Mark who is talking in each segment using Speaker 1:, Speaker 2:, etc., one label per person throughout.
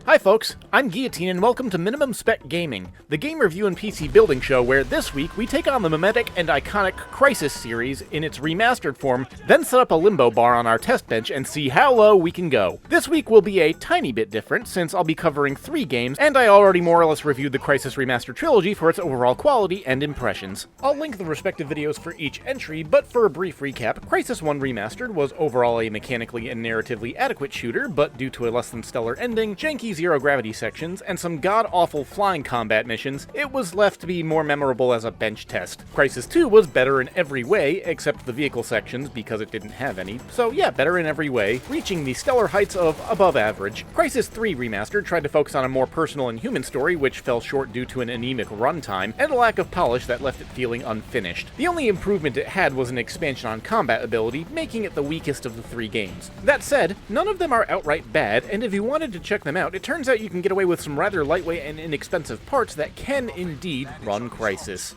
Speaker 1: Hi folks, I'm Gheeotine and welcome to Minimum Spec Gaming, the game review and PC building show where this week we take on the mimetic and iconic Crysis series in its remastered form, then set up a limbo bar on our test bench and see how low we can go. This week will be a tiny bit different since I'll be covering 3 games, and I already more or less reviewed the Crysis Remastered Trilogy for its overall quality and impressions. I'll link the respective videos for each entry, but for a brief recap, Crysis 1 Remastered was overall a mechanically and narratively adequate shooter, but due to a less than stellar ending, janky zero-gravity sections, and some god-awful flying combat missions, it was left to be more memorable as a bench test. Crysis 2 was better in every way, except the vehicle sections, because it didn't have any, so yeah, better in every way, reaching the stellar heights of above average. Crysis 3 Remastered tried to focus on a more personal and human story, which fell short due to an anemic runtime, and a lack of polish that left it feeling unfinished. The only improvement it had was an expansion on combat ability, making it the weakest of the 3 games. That said, none of them are outright bad, and if you wanted to check them out, it turns out you can get away with some rather lightweight and inexpensive parts that can indeed run Crysis.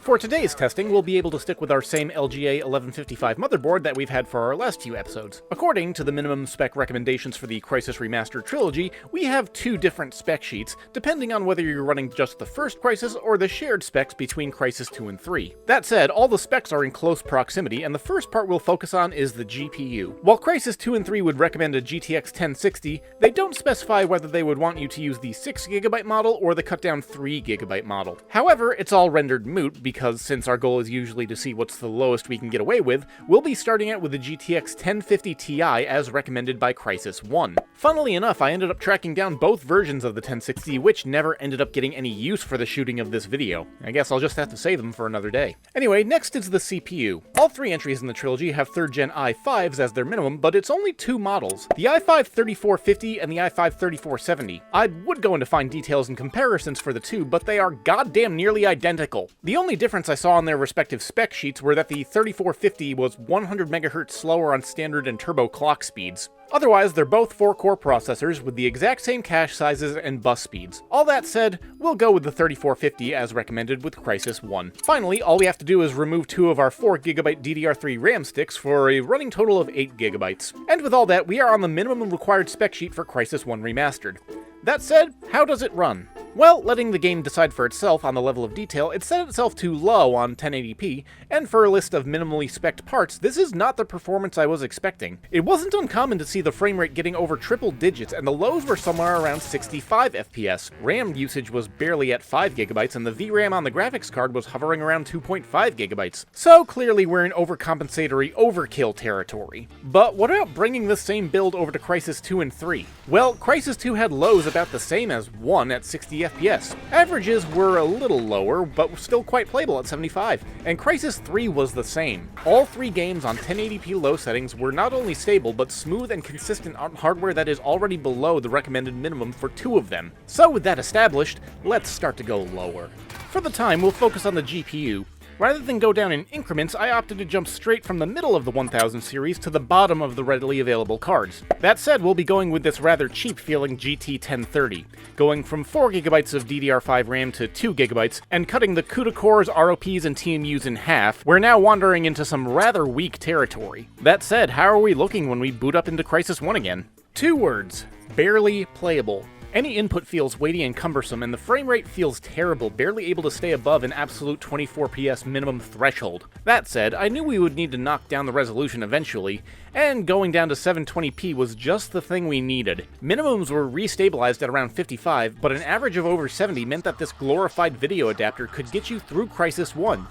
Speaker 1: For today's testing, we'll be able to stick with our same LGA 1155 motherboard that we've had for our last few episodes. According to the minimum spec recommendations for the Crysis Remastered Trilogy, we have 2 different spec sheets, depending on whether you're running just the first Crysis or the shared specs between Crysis 2 and 3. That said, all the specs are in close proximity, and the first part we'll focus on is the GPU. While Crysis 2 and 3 would recommend a GTX 1060, they don't specify whether they would want you to use the 6GB model or the cut-down 3GB model. However, it's all rendered moot because since our goal is usually to see what's the lowest we can get away with, we'll be starting out with the GTX 1050 Ti as recommended by Crysis 1. Funnily enough, I ended up tracking down both versions of the 1060, which never ended up getting any use for the shooting of this video. I guess I'll just have to save them for another day. Anyway, next is the CPU. All 3 entries in the trilogy have 3rd gen i5s as their minimum, but it's only 2 models, the i5-3450 and the i5-3470. I would go into fine details and comparisons for the 2, but they are goddamn nearly identical. The only difference I saw on their respective spec sheets were that the 3450 was 100 MHz slower on standard and turbo clock speeds. Otherwise, they're both 4-core processors with the exact same cache sizes and bus speeds. All that said, we'll go with the 3450 as recommended with Crysis 1. Finally, all we have to do is remove 2 of our 4GB DDR3 RAM sticks for a running total of 8GB. And with all that, we are on the minimum required spec sheet for Crysis 1 Remastered. That said, how does it run? Well, letting the game decide for itself on the level of detail, it set itself to low on 1080p, and for a list of minimally spec'd parts, this is not the performance I was expecting. It wasn't uncommon to see the frame rate getting over triple digits, and the lows were somewhere around 65 FPS. RAM usage was barely at 5GB, and the VRAM on the graphics card was hovering around 2.5GB. So clearly we're in overcompensatory overkill territory. But what about bringing this same build over to Crysis 2 and 3? Well, Crysis 2 had lows about the same as 1 at 60 FPS. Averages were a little lower, but still quite playable at 75, and Crysis 3 was the same. All 3 games on 1080p low settings were not only stable, but smooth and consistent on hardware that is already below the recommended minimum for 2 of them. So with that established, let's start to go lower. For the time, we'll focus on the GPU. Rather than go down in increments, I opted to jump straight from the middle of the 1000 series to the bottom of the readily available cards. That said, we'll be going with this rather cheap-feeling GT 1030, going from 4GB of DDR5 RAM to 2GB, and cutting the CUDA cores, ROPs, and TMUs in half. We're now wandering into some rather weak territory. That said, how are we looking when we boot up into Crysis 1 again? 2 words: barely playable. Any input feels weighty and cumbersome, and the frame rate feels terrible, barely able to stay above an absolute 24ps minimum threshold. That said, I knew we would need to knock down the resolution eventually, and going down to 720p was just the thing we needed. Minimums were restabilized at around 55, but an average of over 70 meant that this glorified video adapter could get you through Crysis 1.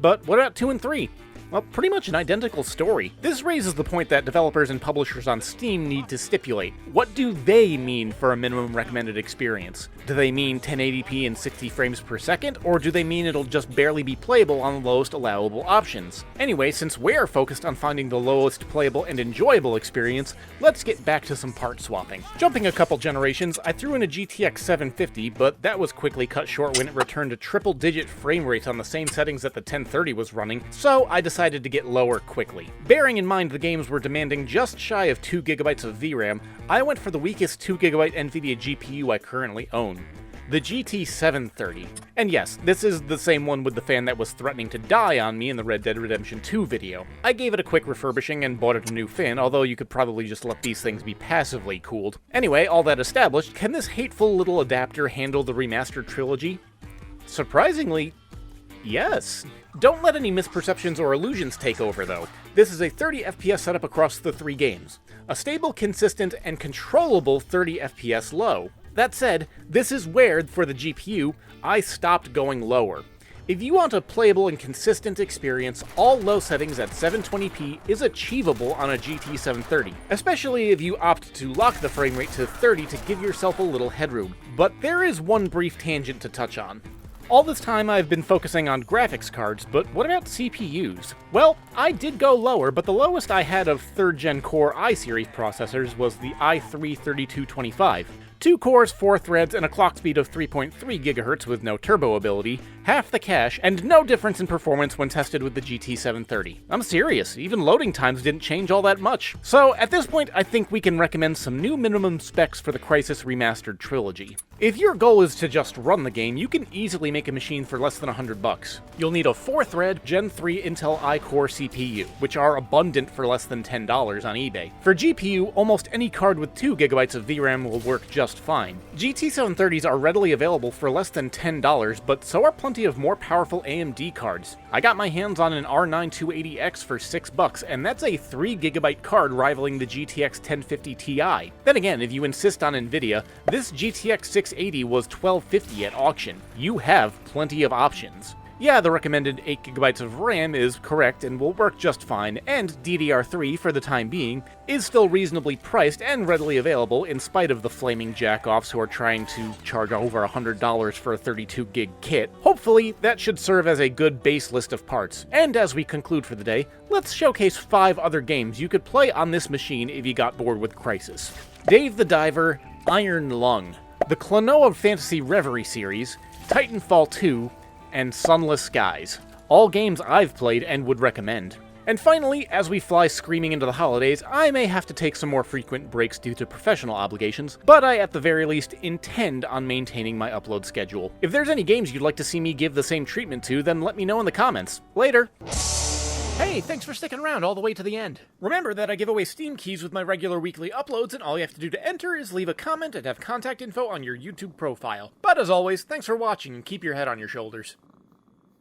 Speaker 1: But what about 2 and 3? Well, pretty much an identical story. This raises the point that developers and publishers on Steam need to stipulate. What do they mean for a minimum recommended experience? Do they mean 1080p and 60 frames per second, or do they mean it'll just barely be playable on the lowest allowable options? Anyway, since we're focused on finding the lowest playable and enjoyable experience, let's get back to some part swapping. Jumping a couple generations, I threw in a GTX 750, but that was quickly cut short when it returned to triple-digit frame rates on the same settings that the 1030 was running, so I decided to get lower quickly. Bearing in mind the games were demanding just shy of 2GB of VRAM, I went for the weakest 2GB NVIDIA GPU I currently own. the GT730. And yes, this is the same one with the fan that was threatening to die on me in the Red Dead Redemption 2 video. I gave it a quick refurbishing and bought it a new fan, although you could probably just let these things be passively cooled. Anyway, all that established, can this hateful little adapter handle the remastered trilogy? Surprisingly, yes. Don't let any misperceptions or illusions take over, though. This is a 30 FPS setup across the 3 games. A stable, consistent, and controllable 30 FPS low. That said, this is where, for the GPU, I stopped going lower. If you want a playable and consistent experience, all low settings at 720p is achievable on a GT730, especially if you opt to lock the frame rate to 30 to give yourself a little headroom. But there is one brief tangent to touch on. All this time I've been focusing on graphics cards, but what about CPUs? Well, I did go lower, but the lowest I had of 3rd gen Core i-series processors was the i3-3225. 2 cores, 4 threads, and a clock speed of 3.3 GHz with no turbo ability, half the cache, and no difference in performance when tested with the GT730. I'm serious, even loading times didn't change all that much. So at this point, I think we can recommend some new minimum specs for the Crysis Remastered Trilogy. If your goal is to just run the game, you can easily make a machine for less than $100. You'll need a 4-thread Gen 3 Intel i-Core CPU, which are abundant for less than $10 on eBay. For GPU, almost any card with 2 GB of VRAM will work just fine. GT730s are readily available for less than $10, but so are plenty of more powerful AMD cards. I got my hands on an R9 280X for $6, and that's a 3 GB card rivaling the GTX 1050 Ti. Then again, if you insist on Nvidia, this GTX 680 was $1250 at auction. You have plenty of options. Yeah, the recommended 8 GB of RAM is correct and will work just fine, and DDR3, for the time being, is still reasonably priced and readily available in spite of the flaming jackoffs who are trying to charge over $100 for a 32GB kit. Hopefully, that should serve as a good base list of parts. And as we conclude for the day, let's showcase 5 other games you could play on this machine if you got bored with Crysis. Dave the Diver, Iron Lung, the Klonoa Fantasy Reverie series, Titanfall 2, and Sunless Skies. All games I've played and would recommend. And finally, as we fly screaming into the holidays, I may have to take some more frequent breaks due to professional obligations, but I at the very least intend on maintaining my upload schedule. If there's any games you'd like to see me give the same treatment to, then let me know in the comments. Later! Hey, thanks for sticking around all the way to the end. Remember that I give away Steam keys with my regular weekly uploads, and all you have to do to enter is leave a comment and have contact info on your YouTube profile. But as always, thanks for watching and keep your head on your shoulders.